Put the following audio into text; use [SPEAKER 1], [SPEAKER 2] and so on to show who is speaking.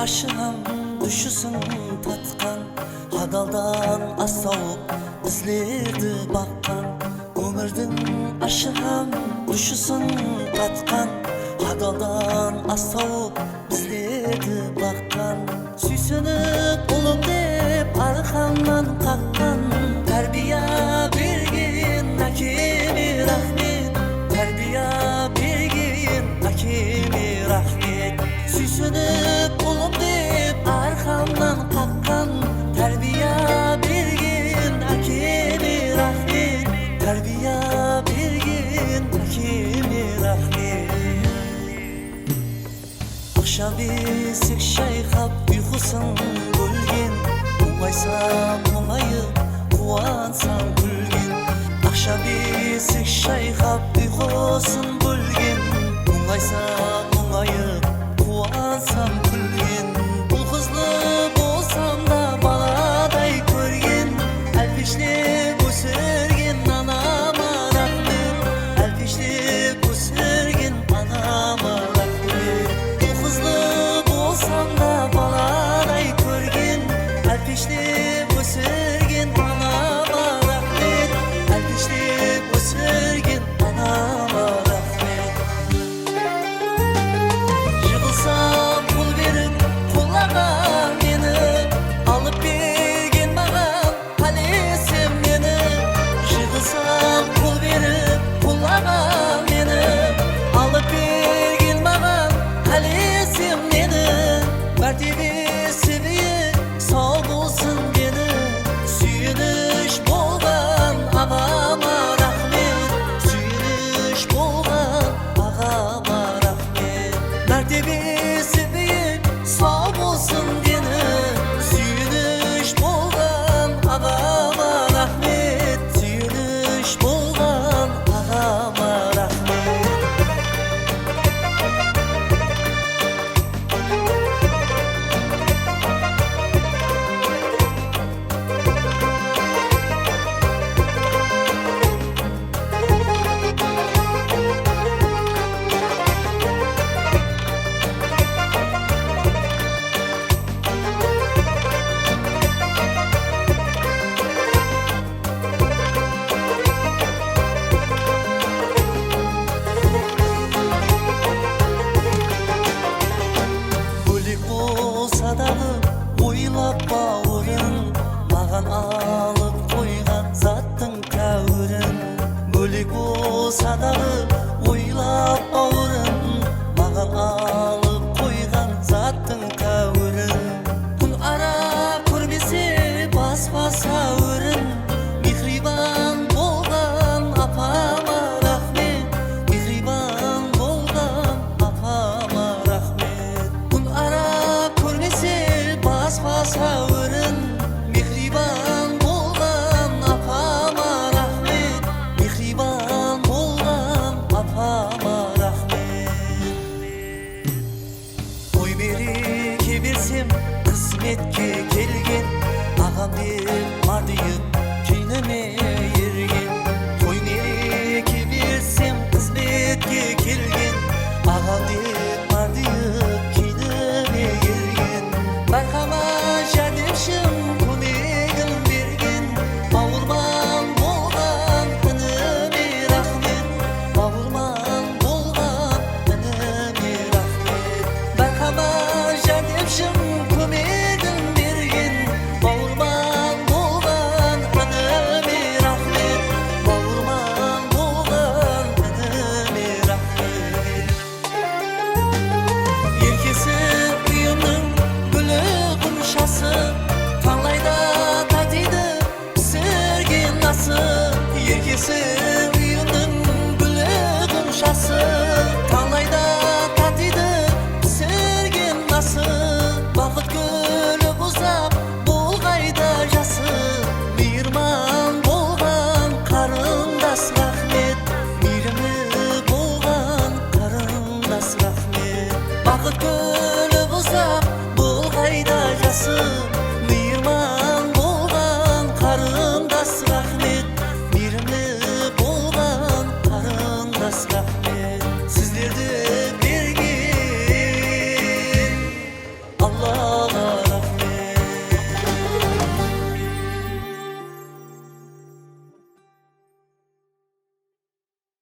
[SPEAKER 1] ашыган düşüsün татқан, адалдан астауып біздерді баққан. Өмірдің ашыган düşüsün татқан, адалдан астауып біздерді баққан. Сүйсініп ұлым деп арқамнан қаққан, тәрбия берген әкеме рахмет, тәрбия берген әкеме рахмет. Сүйсініп ұлым деп арқамнан қаққан, тәрбия берген әкеме рахмет, тәрбия берген әкеме рахмет. Ақша бесік шайқап ұйқысын бөлген, мұңайсам мұңайып қуансам күлген. Ақша бесік шайқап ұйқысын бөлген, мұңайсам мұңайып қуансам күлген. Бұл қызды болсам да баладай көрген, әлпештеп өсірген анама рахмет, әлпештеп өсірген анама рахмет. Бұл қызды болсам да баладай көрген, әлпештеп өсірген анама рахмет, әлпештеп өсірген анама рахмет. Жығылсам қол беріп қолдаған мені, алып берген маған қалесем мені. Жығылсам қол беріп қолдаған мені, алып берген маған қалесем мені. Мәртебесі биік сау болсын дені, сүйініш болған ағама рахмет, сүйініш болған ағама рахмет. Мәртебесі биік сау болсын дені, сүйініш болған ағама рахмет, сүйініш болған ағама рахмет. Бөлек болса дағы ойлап бауырын, маған алып қойған заттың тәуірін. Бөлек болса дағы